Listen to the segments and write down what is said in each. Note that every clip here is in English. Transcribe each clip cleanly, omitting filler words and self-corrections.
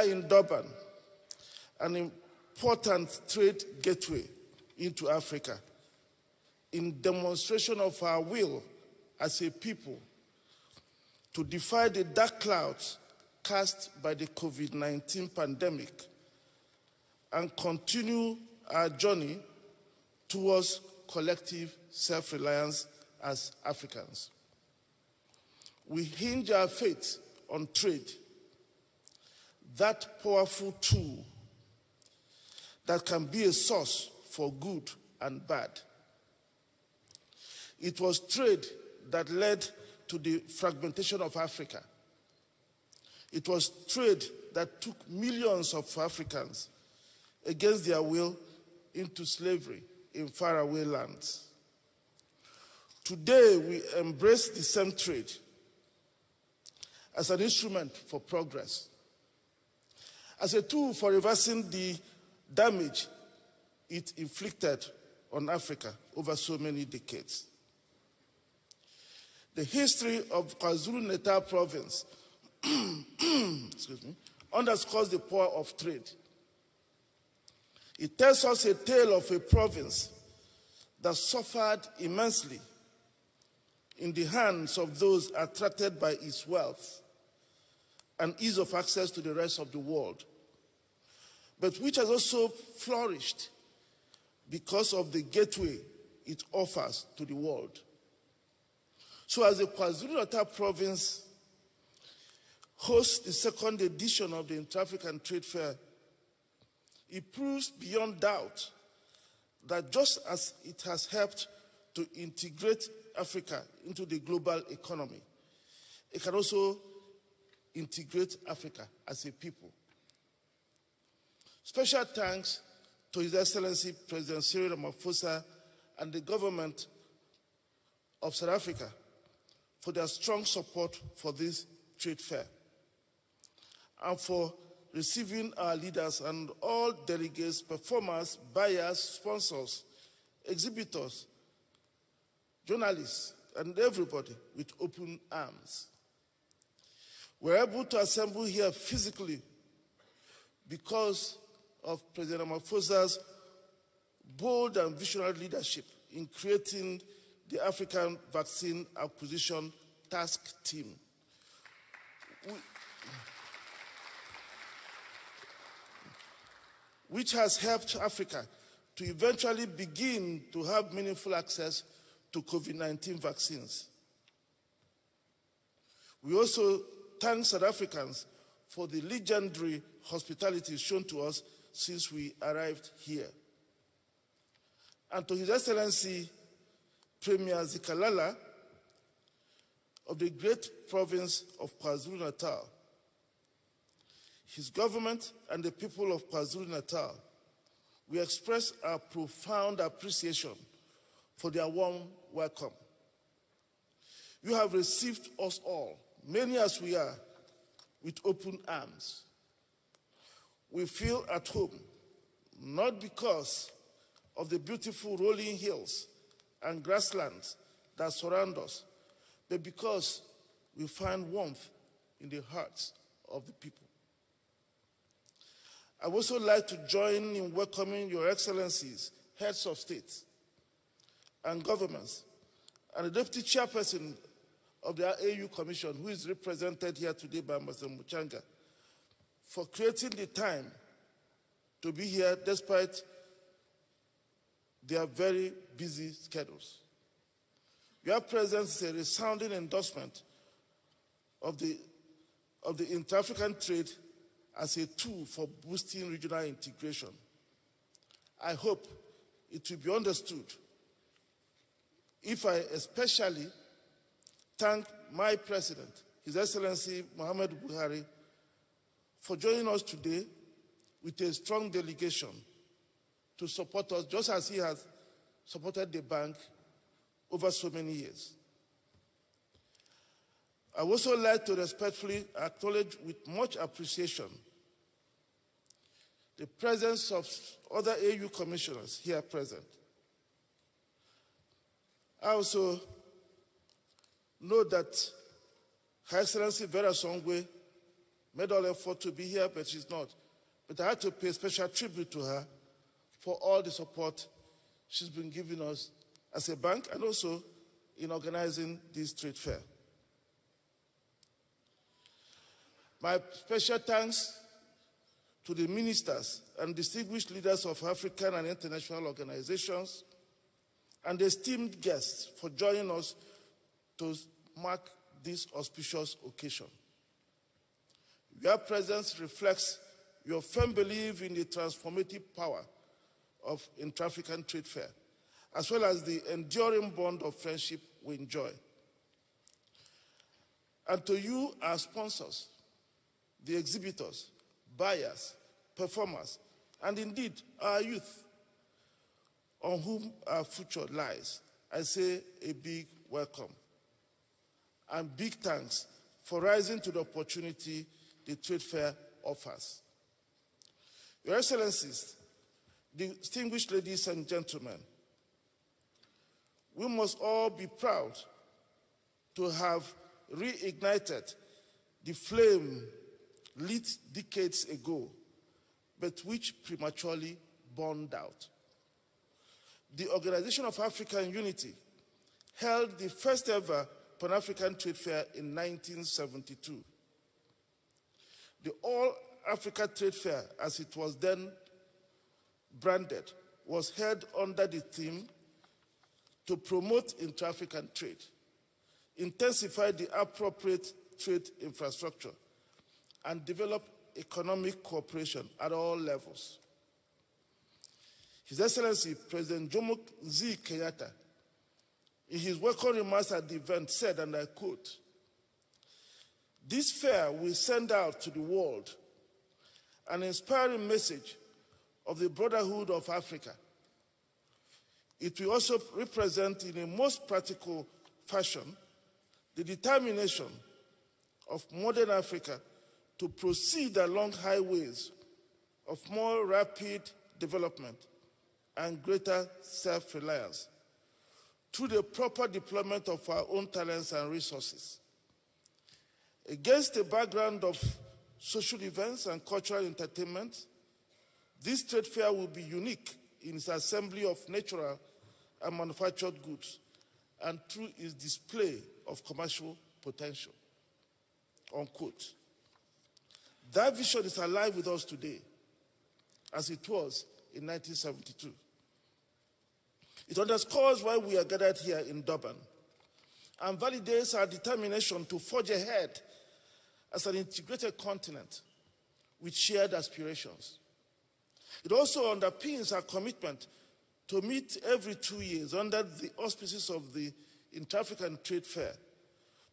here in Durban, an important trade gateway into Africa, in demonstration of our will as a people to defy the dark clouds cast by the COVID-19 pandemic and continue our journey towards collective self-reliance as Africans. We hinge our faith on trade, that powerful tool that can be a source for good and bad. It was trade that led to the fragmentation of Africa. It was trade that took millions of Africans against their will into slavery in faraway lands. Today, we embrace the same trade as an instrument for progress, as a tool for reversing the damage it inflicted on Africa over so many decades. The history of KwaZulu-Natal province underscores the power of trade. It tells us a tale of a province that suffered immensely in the hands of those attracted by its wealth and ease of access to the rest of the world, but which has also flourished because of the gateway it offers to the world. So as the KwaZulu-Natal province hosts the second edition of the Inter-African Trade Fair, it proves beyond doubt that just as it has helped to integrate Africa into the global economy, it can also integrate Africa as a people. Special thanks to His Excellency President Cyril Ramaphosa and the government of South Africa for their strong support for this trade fair, and for receiving our leaders and all delegates, performers, buyers, sponsors, exhibitors, journalists, and everybody with open arms. We're able to assemble here physically because of President Ramaphosa's bold and visionary leadership in creating the African Vaccine Acquisition Task Team, which has helped Africa to eventually begin to have meaningful access to COVID-19 vaccines. We also thank South Africans for the legendary hospitality shown to us since we arrived here. And to His Excellency Premier Zikalala of the great province of KwaZulu-Natal, his government and the people of KwaZulu-Natal, we express our profound appreciation for their warm welcome. You have received us all, many as we are, with open arms. We feel at home, not because of the beautiful rolling hills and grasslands that surround us, but because we find warmth in the hearts of the people. I would also like to join in welcoming Your Excellencies, heads of states and governments, and the Deputy Chairperson of the AU Commission, who is represented here today by Mr. Muchanga, for creating the time to be here despite their very busy schedules. Your presence is a resounding endorsement of the Inter-African trade as a tool for boosting regional integration. I hope it will be understood if I especially thank my President, His Excellency Muhammadu Buhari, for joining us today with a strong delegation to support us, just as he has supported the bank over so many years. I would also like to respectfully acknowledge with much appreciation the presence of other AU commissioners here present. I also know that Her Excellency Vera Songwe made all effort to be here, but she's not. But I had to pay special tribute to her for all the support she's been giving us as a bank and also in organizing this trade fair. My special thanks to the ministers and distinguished leaders of African and international organizations and the esteemed guests for joining us to mark this auspicious occasion. Your presence reflects your firm belief in the transformative power of intra-African trade fair, as well as the enduring bond of friendship we enjoy. And to you, our sponsors, the exhibitors, buyers, performers, and indeed our youth, on whom our future lies, I say a big welcome. And big thanks for rising to the opportunity the trade fair offers. Your Excellencies, distinguished ladies and gentlemen, we must all be proud to have reignited the flame lit decades ago, but which prematurely burned out. The Organization of African Unity held the first ever Pan-African Trade Fair in 1972. The All-Africa Trade Fair, as it was then branded, was held under the theme to promote intra-African trade, intensify the appropriate trade infrastructure, and develop economic cooperation at all levels. His Excellency President Jomo Z. Kenyatta, in his welcome remarks at the event, said, and I quote, "This fair will send out to the world an inspiring message of the brotherhood of Africa. It will also represent in a most practical fashion the determination of modern Africa to proceed along highways of more rapid development and greater self-reliance through the proper deployment of our own talents and resources. Against the background of social events and cultural entertainment, this trade fair will be unique in its assembly of natural and manufactured goods and through its display of commercial potential," unquote. That vision is alive with us today, as it was in 1972. It underscores why we are gathered here in Durban and validates our determination to forge ahead as an integrated continent with shared aspirations. It also underpins our commitment to meet every 2 years under the auspices of the Inter-African Trade Fair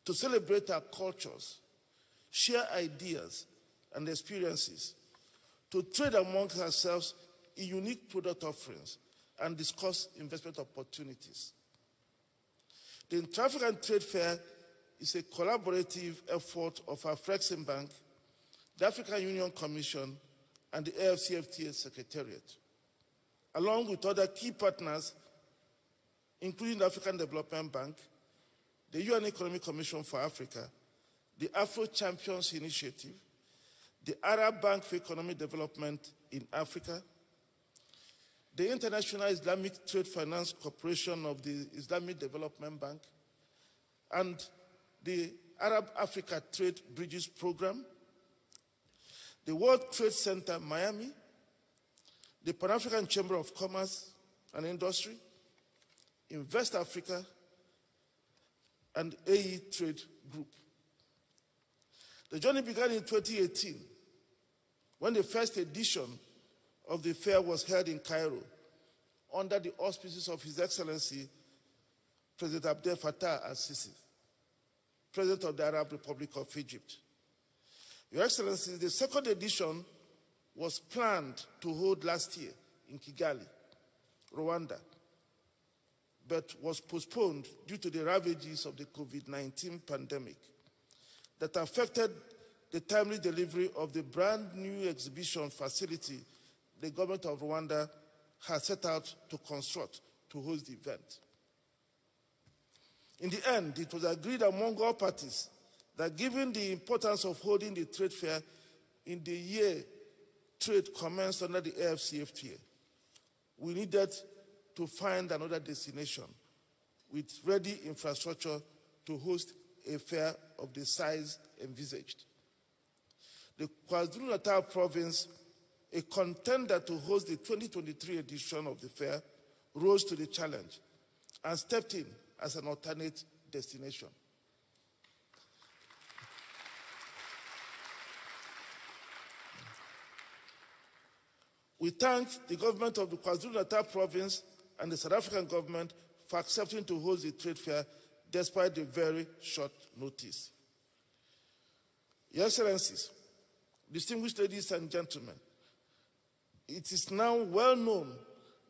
to celebrate our cultures, share ideas and experiences, to trade amongst ourselves in unique product offerings, and discuss investment opportunities. The Inter-African Trade Fair is a collaborative effort of Afreximbank, the African Union Commission, and the AFCFTA Secretariat, along with other key partners, including the African Development Bank, the UN Economic Commission for Africa, the Afro Champions Initiative, the Arab Bank for Economic Development in Africa, the International Islamic Trade Finance Corporation of the Islamic Development Bank, and the Arab Africa Trade Bridges Program, the World Trade Center Miami, the Pan-African Chamber of Commerce and Industry, Invest Africa, and AE Trade Group. The journey began in 2018 when the first edition of the fair was held in Cairo under the auspices of His Excellency President Abdel Fattah al-Sisi, President of the Arab Republic of Egypt. Your Excellency, the second edition was planned to hold last year in Kigali, Rwanda, but was postponed due to the ravages of the COVID-19 pandemic that affected the timely delivery of the brand new exhibition facility the government of Rwanda has set out to construct to host the event. In the end, it was agreed among all parties that given the importance of holding the trade fair in the year trade commenced under the AFCFTA, we needed to find another destination with ready infrastructure to host a fair of the size envisaged. The KwaZulu-Natal province, a contender to host the 2023 edition of the fair, rose to the challenge and stepped in as an alternate destination. We thank the government of the KwaZulu-Natal province and the South African government for accepting to host the trade fair despite the very short notice. Your Excellencies, distinguished ladies and gentlemen, it is now well known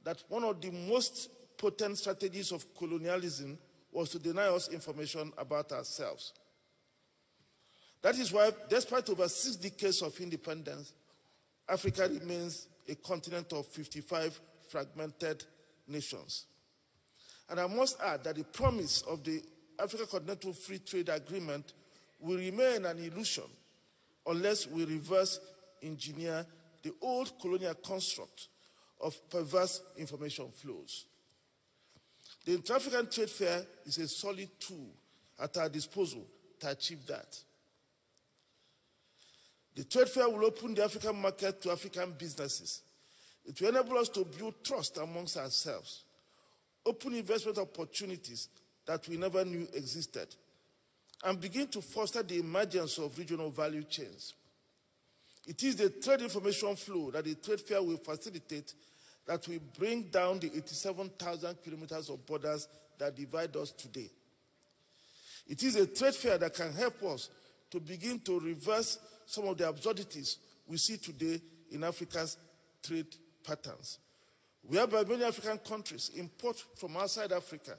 that one of the most potent strategies of colonialism was to deny us information about ourselves. That is why, despite over 6 decades of independence, Africa remains a continent of 55 fragmented nations. And I must add that the promise of the Africa Continental Free Trade Agreement will remain an illusion unless we reverse engineer the old colonial construct of perverse information flows. The Inter-African Trade Fair is a solid tool at our disposal to achieve that. The trade fair will open the African market to African businesses. It will enable us to build trust amongst ourselves, open investment opportunities that we never knew existed, and begin to foster the emergence of regional value chains. It is the trade information flow that the trade fair will facilitate that will bring down the 87,000 kilometers of borders that divide us today. It is a trade fair that can help us to begin to reverse some of the absurdities we see today in Africa's trade patterns, whereby many African countries import from outside Africa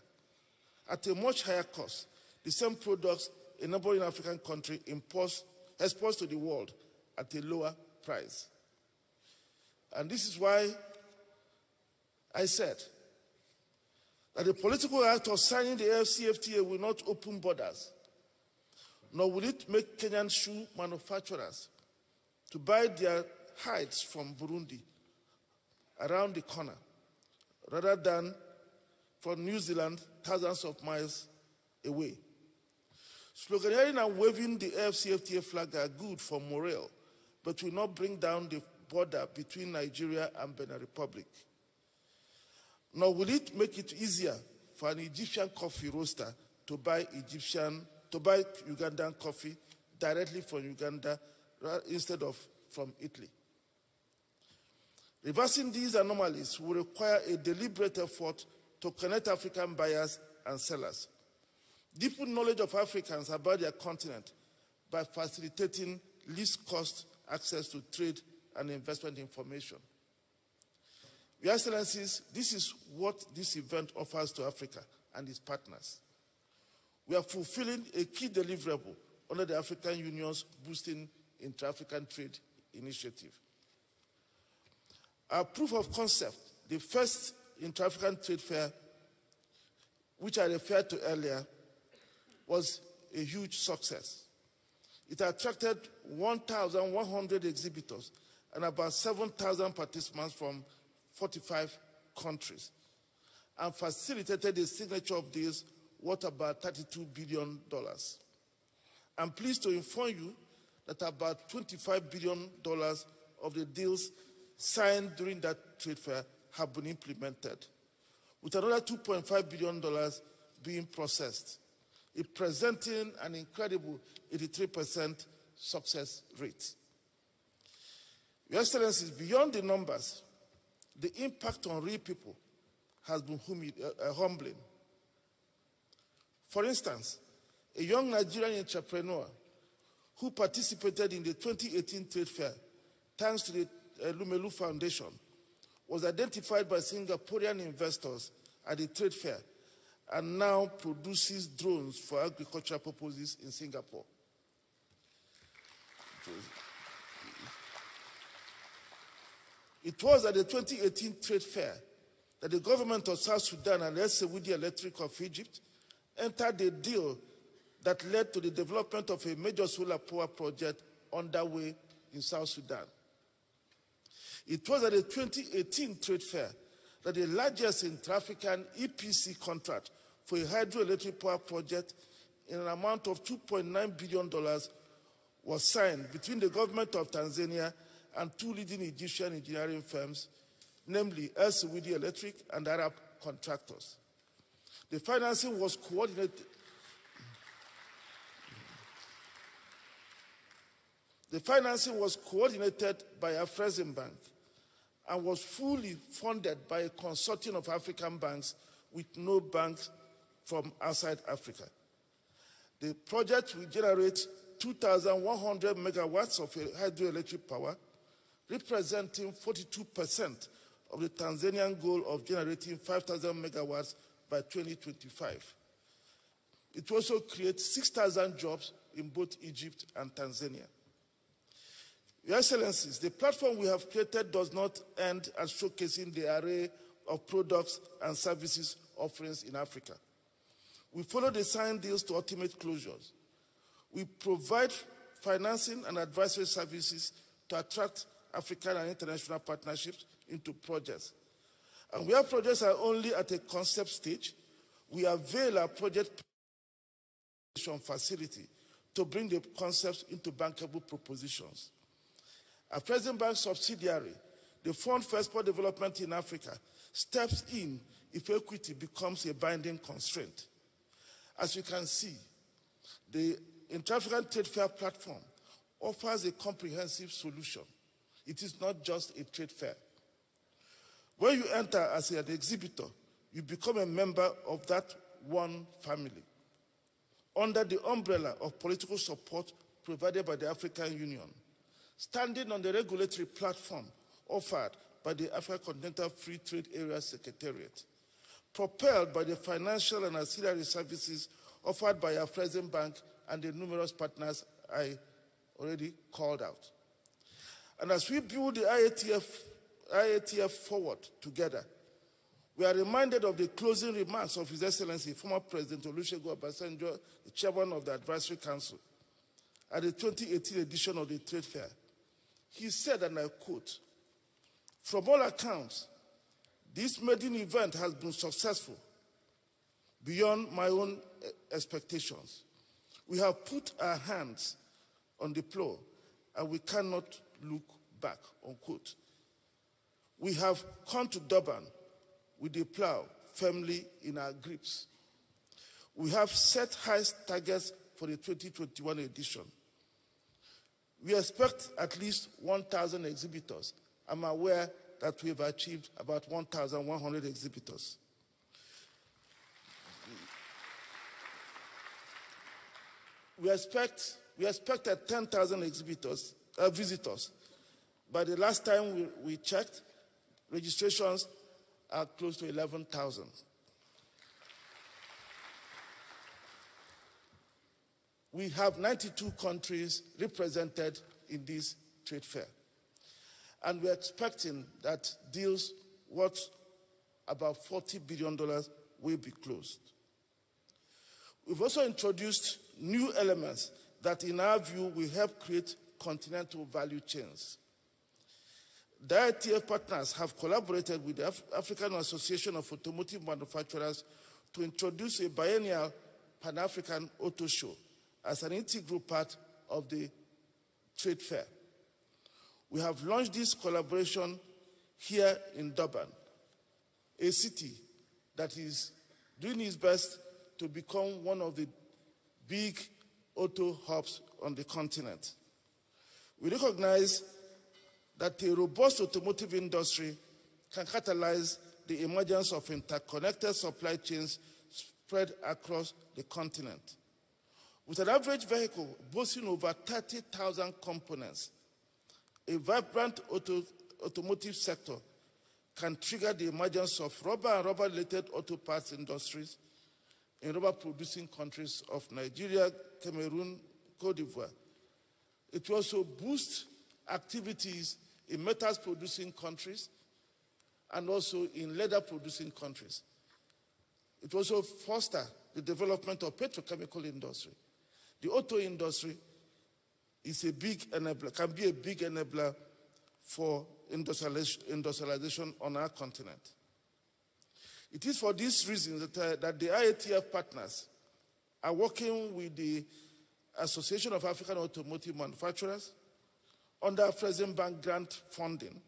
at a much higher cost the same products a neighboring African country exports to the world at a lower price. And this is why I said that the political act of signing the AFCFTA will not open borders, nor will it make Kenyan shoe manufacturers to buy their hides from Burundi around the corner, rather than from New Zealand thousands of miles away. Sloganeering and waving the AFCFTA flag are good for morale, but will not bring down the border between Nigeria and Benin Republic. Nor will it make it easier for an Egyptian coffee roaster to buy Ugandan coffee directly from Uganda instead of from Italy. Reversing these anomalies will require a deliberate effort to connect African buyers and sellers, deepen knowledge of Africans about their continent by facilitating least cost access to trade and investment information. Your Excellencies, this is what this event offers to Africa and its partners. We are fulfilling a key deliverable under the African Union's Boosting Inter-African Trade Initiative. Our proof of concept, the first Inter-African Trade Fair, which I referred to earlier, was a huge success. It attracted 1,100 exhibitors and about 7,000 participants from 45 countries, and facilitated the signature of deals worth about $32 billion. I'm pleased to inform you that about $25 billion of the deals signed during that trade fair have been implemented, with another $2.5 billion being processed, representing an incredible 83% success rate. Your Excellencies, beyond the numbers, the impact on real people has been humbling. For instance, a young Nigerian entrepreneur who participated in the 2018 trade fair, thanks to the Lumelu Foundation, was identified by Singaporean investors at the trade fair and now produces drones for agricultural purposes in Singapore. It was at the 2018 trade fair that the government of South Sudan and Saudi Electric of Egypt entered a deal that led to the development of a major solar power project underway in South Sudan. It was at the 2018 trade fair that the largest intra-African EPC contract for a hydroelectric power project in an amount of $2.9 billion was signed between the government of Tanzania and two leading Egyptian engineering firms, namely El Saudi Electric and Arab contractors. The financing was coordinated. The financing was coordinated by Afreximbank and was fully funded by a consortium of African banks with no banks from outside Africa. The project will generate 2,100 megawatts of hydroelectric power, representing 42% of the Tanzanian goal of generating 5,000 megawatts by 2025. It will also create 6,000 jobs in both Egypt and Tanzania. Your Excellencies, the platform we have created does not end at showcasing the array of products and services offerings in Africa. We follow the signed deals to ultimate closures. We provide financing and advisory services to attract African and international partnerships into projects. And where projects are only at a concept stage, we avail our project facility to bring the concepts into bankable propositions. Afreximbank subsidiary, the Fund for Export Development in Africa, steps in if equity becomes a binding constraint. As you can see, the Intra-African Trade Fair platform offers a comprehensive solution. It is not just a trade fair. When you enter as an exhibitor, you become a member of that one family, under the umbrella of political support provided by the African Union, standing on the regulatory platform offered by the African Continental Free Trade Area Secretariat, propelled by the financial and ancillary services offered by Afreximbank and the numerous partners I already called out. And as we build the IATF forward together, we are reminded of the closing remarks of His Excellency, former President Olusegun Obasanjo, the chairman of the Advisory Council, at the 2018 edition of the Trade Fair. He said, and I quote, "From all accounts, this maiden event has been successful beyond my own expectations. We have put our hands on the plow and we cannot look back," unquote. We have come to Durban with the plow firmly in our grips. We have set high targets for the 2021 edition. We expect at least 1,000 exhibitors. I'm aware that we've achieved about 1,100 exhibitors. We expected 10,000 visitors. By the last time we checked, registrations are close to 11,000. We have 92 countries represented in this trade fair. And we're expecting that deals worth about $40 billion will be closed. We've also introduced new elements that, in our view, will help create continental value chains. The IATF partners have collaborated with the African Association of Automotive Manufacturers to introduce a biennial Pan-African Auto Show as an integral part of the trade fair. We have launched this collaboration here in Durban, a city that is doing its best to become one of the big auto hubs on the continent. We recognize that a robust automotive industry can catalyze the emergence of interconnected supply chains spread across the continent. With an average vehicle boasting over 30,000 components, a vibrant automotive sector can trigger the emergence of rubber and rubber-related auto parts industries in rubber-producing countries of Nigeria, Cameroon, Cote d'Ivoire. It will also boost activities in metals-producing countries and also in leather-producing countries. It will also foster the development of petrochemical industry. The auto industry is a big enabler, can be a big enabler for industrialization on our continent. It is for this reason that the Iatf partners are working with the Association of African Automotive Manufacturers under Afreximbank grant funding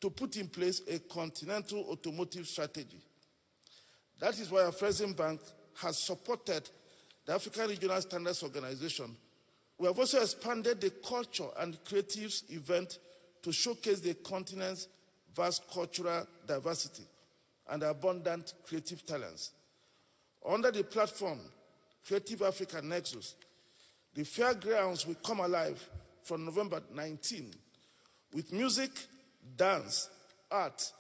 to put in place a continental automotive strategy. That is why Afreximbank has supported the African Regional Standards Organization. We have also expanded the culture and creatives event to showcase the continent's vast cultural diversity and abundant creative talents. Under the platform Creative Africa Nexus, the fairgrounds will come alive from November 19 with music, dance, art,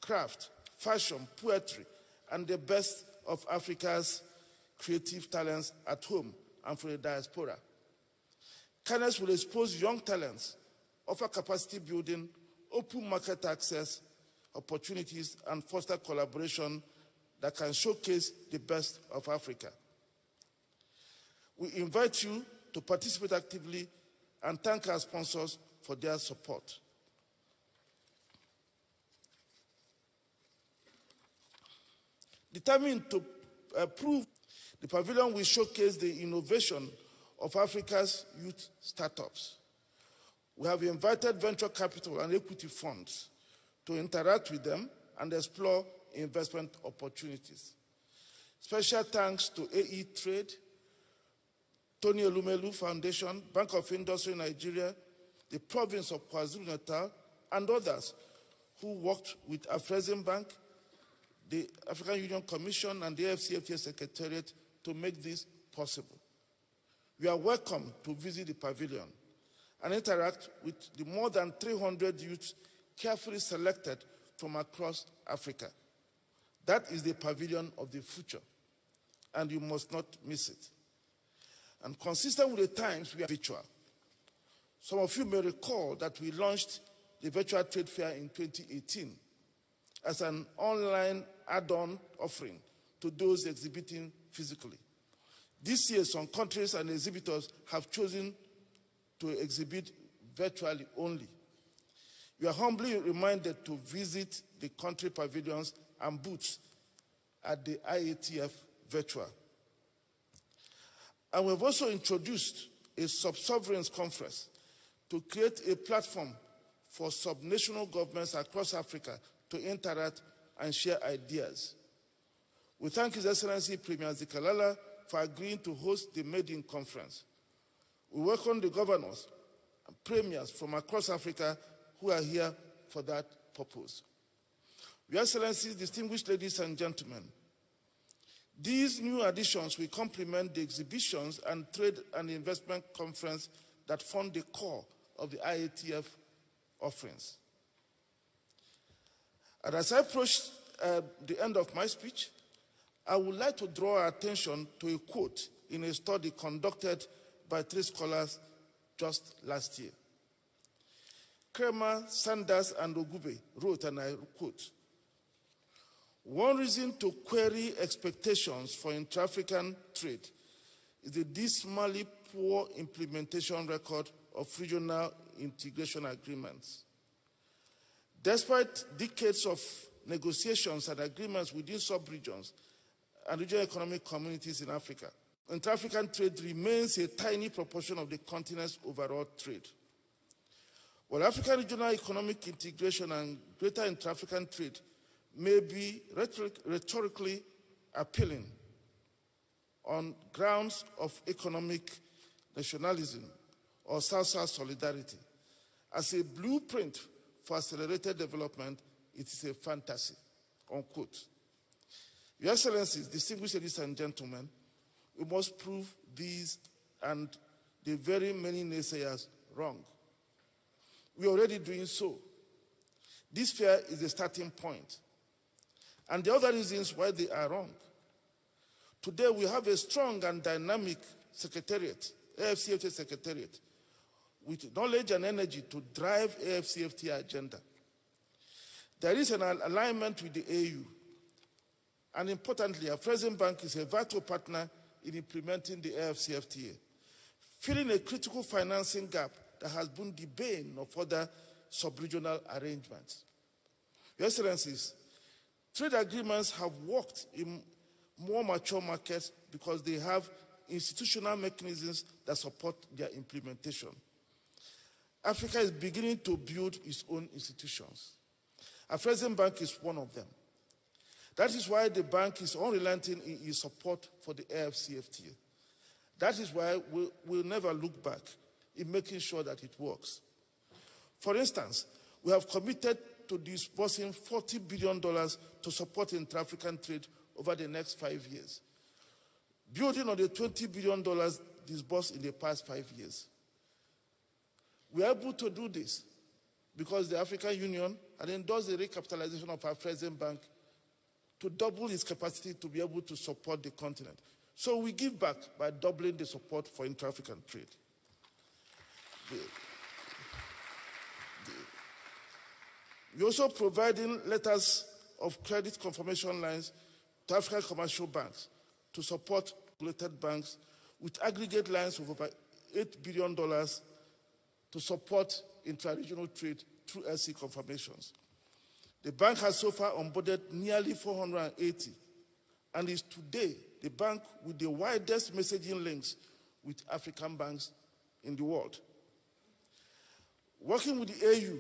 craft, fashion, poetry, and the best of Africa's creative talents at home and for the diaspora. Cannes will expose young talents, offer capacity building, open market access, opportunities, and foster collaboration that can showcase the best of Africa. We invite you to participate actively and thank our sponsors for their support. Determined to prove, the pavilion will showcase the innovation of Africa's youth startups. We have invited venture capital and equity funds to interact with them and explore investment opportunities. Special thanks to AE Trade, Tony Elumelu Foundation, Bank of Industry Nigeria, the province of KwaZulu-Natal, and others who worked with Afreximbank, the African Union Commission, and the AFCFTA Secretariat to make this possible. You are welcome to visit the pavilion and interact with the more than 300 youths carefully selected from across Africa. That is the pavilion of the future, and you must not miss it. And consistent with the times, we are virtual. Some of you may recall that we launched the virtual trade fair in 2018 as an online add-on offering to those exhibiting physically. This year, some countries and exhibitors have chosen to exhibit virtually only. You are humbly reminded to visit the country pavilions and booths at the Iatf Virtual. And we've also introduced a sub-sovereigns conference to create a platform for subnational governments across Africa to interact and share ideas. We thank His Excellency Premier Zikalala for agreeing to host the Made-in Conference. We welcome the governors and premiers from across Africa who are here for that purpose. Your Excellencies, distinguished ladies and gentlemen, these new additions will complement the exhibitions and trade and investment conference that form the core of the Iatf offerings. And as I approach the end of my speech, I would like to draw our attention to a quote in a study conducted by 3 scholars just last year. Kramer, Sanders, and Ogube wrote, and I quote, "One reason to query expectations for intra-African trade is the dismally poor implementation record of regional integration agreements. Despite decades of negotiations and agreements within sub-regions and regional economic communities in Africa, intra-African trade remains a tiny proportion of the continent's overall trade. While African regional economic integration and greater intra-African trade may be rhetorically appealing on grounds of economic nationalism or South-South solidarity, as a blueprint for accelerated development, it is a fantasy," unquote. Your Excellencies, distinguished ladies and gentlemen, we must prove these and the very many naysayers wrong. We are already doing so. This fair is the starting point. And the other reasons why they are wrong. Today we have a strong and dynamic secretariat, AFCFTA secretariat, with knowledge and energy to drive AFCFTA agenda. There is an alignment with the AU. And importantly, Afreximbank is a vital partner in implementing the AFCFTA. filling a critical financing gap that has been the bane of other sub-regional arrangements. Your Excellencies, trade agreements have worked in more mature markets because they have institutional mechanisms that support their implementation. Africa is beginning to build its own institutions. Afreximbank is one of them. That is why the bank is unrelenting in its support for the AFCFTA. That is why we'll never look back in making sure that it works. For instance, we have committed to disbursing $40 billion to support intra-African trade over the next 5 years, building on the $20 billion disbursed in the past 5 years. We are able to do this because the African Union had endorsed the recapitalization of Afreximbank to double its capacity to be able to support the continent. So we give back by doubling the support for intra-African trade. We're also providing letters of credit confirmation lines to African commercial banks to support regulated banks with aggregate lines of over $8 billion to support intra-regional trade through LC confirmations. The bank has so far onboarded nearly 480 and is today the bank with the widest messaging links with African banks in the world. Working with the AU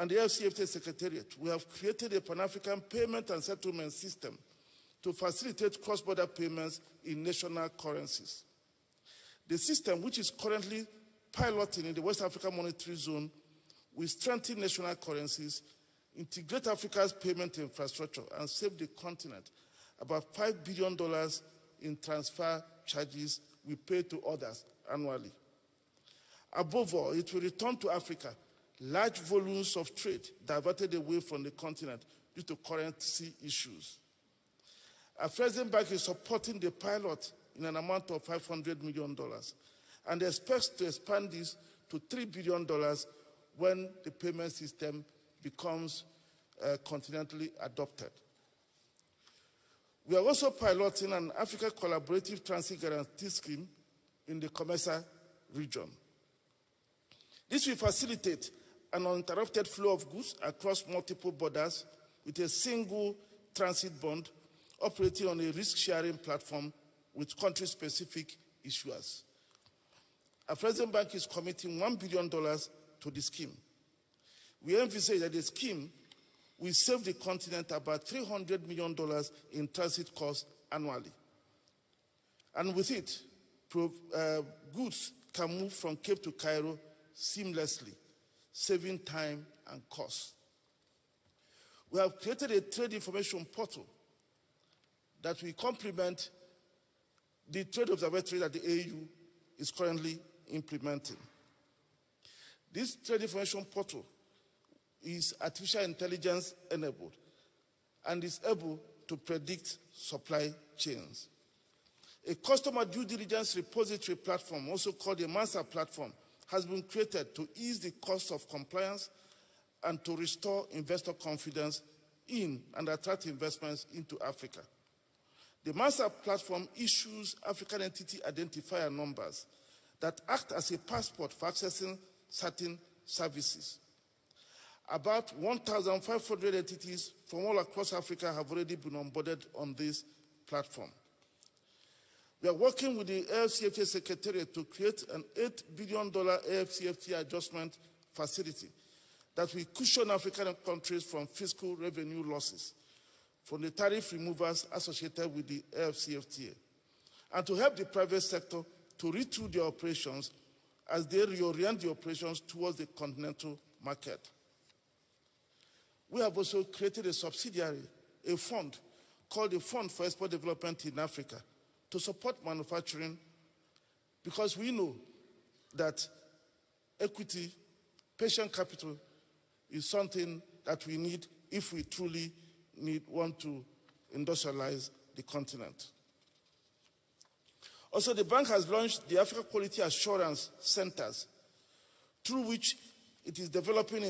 and the FCFTA Secretariat, we have created a Pan-African payment and settlement system to facilitate cross-border payments in national currencies. The system, which is currently piloting in the West African Monetary Zone, will strengthen national currencies, integrate Africa's payment infrastructure, and save the continent about $5 billion in transfer charges we pay to others annually. Above all, it will return to Africa large volumes of trade diverted away from the continent due to currency issues. Afreximbank is supporting the pilot in an amount of $500 million and expects to expand this to $3 billion when the payment system becomes continentally adopted. We are also piloting an Africa Collaborative Transit Guarantee Scheme in the COMESA region. This will facilitate an uninterrupted flow of goods across multiple borders with a single transit bond operating on a risk-sharing platform with country-specific issuers. Afreximbank is committing $1 billion to the scheme. We emphasize that the scheme will save the continent about $300 million in transit costs annually. And with it, goods can move from Cape to Cairo seamlessly, saving time and costs. We have created a trade information portal that will complement the trade observatory that the AU is currently implementing. This trade information portal is artificial intelligence enabled and is able to predict supply chains. A customer due diligence repository platform, also called a MASA platform, has been created to ease the cost of compliance and to restore investor confidence in and attract investments into Africa. The MASA platform issues African entity identifier numbers that act as a passport for accessing certain services. About 1,500 entities from all across Africa have already been onboarded on this platform. We are working with the AFCFTA Secretariat to create an $8 billion AFCFTA adjustment facility that will cushion African countries from fiscal revenue losses from the tariff removals associated with the AFCFTA, and to help the private sector to retool their operations as they reorient the operations towards the continental market. We have also created a subsidiary, a fund called the Fund for Export Development in Africa, to support manufacturing, because we know that equity, patient capital is something that we need if we truly want to industrialize the continent. Also, the bank has launched the Africa Quality Assurance Centers, through which it is developing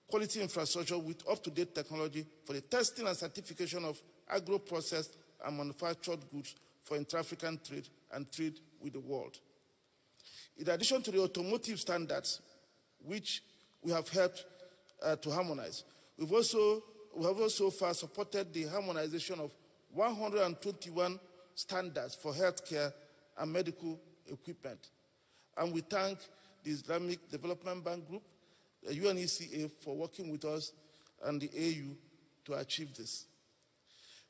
quality infrastructure with up-to-date technology for the testing and certification of agro-processed and manufactured goods for intra-African trade and trade with the world. In addition to the automotive standards, which we have helped to harmonize, we have also far supported the harmonization of 121 standards for healthcare and medical equipment. And we thank the Islamic Development Bank Group, the UNECA, for working with us and the AU to achieve this.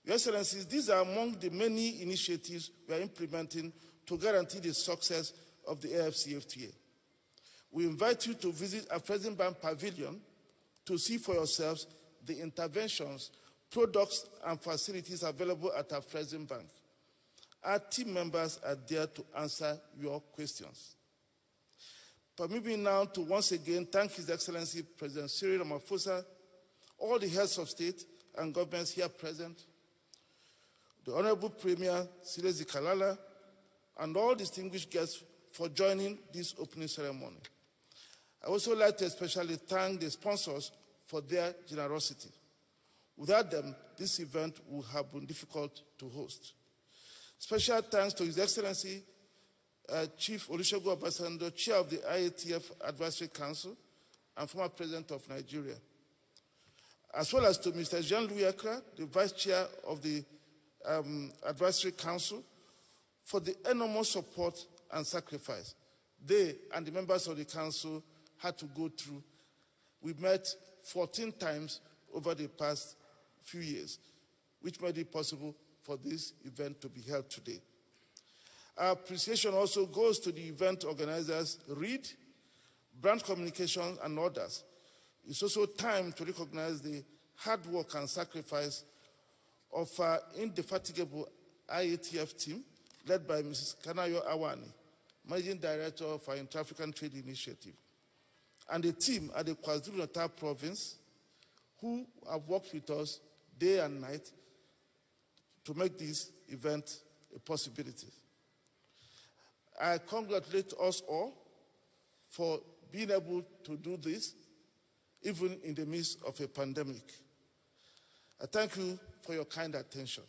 Your Excellencies, these are among the many initiatives we are implementing to guarantee the success of the AFCFTA. We invite you to visit Afreximbank Pavilion to see for yourselves the interventions, products, and facilities available at Afreximbank. Our team members are there to answer your questions. Permit me now to once again thank His Excellency President Cyril Ramaphosa, all the heads of state and governments here present, the Honorable Premier Silezi Kalala, and all distinguished guests for joining this opening ceremony. I also like to especially thank the sponsors for their generosity. Without them, this event would have been difficult to host. Special thanks to His Excellency Chief Olusegun Obasanjo, Chair of the Iatf Advisory Council and former President of Nigeria, as well as to Mr. Jean-Louis Ekra, the Vice Chair of the Advisory Council, for the enormous support and sacrifice they and the members of the Council had to go through. We met 14 times over the past few years, which made it possible for this event to be held today. Our appreciation also goes to the event organizers, READ, Brand Communications, and others. It's also time to recognize the hard work and sacrifice of our indefatigable IATF team, led by Mrs. Kanayo Awani, Managing Director of our Inter-African Trade Initiative, and the team at the KwaZulu-Natal province, who have worked with us day and night to make this event a possibility. I congratulate us all for being able to do this, even in the midst of a pandemic. I thank you for your kind attention.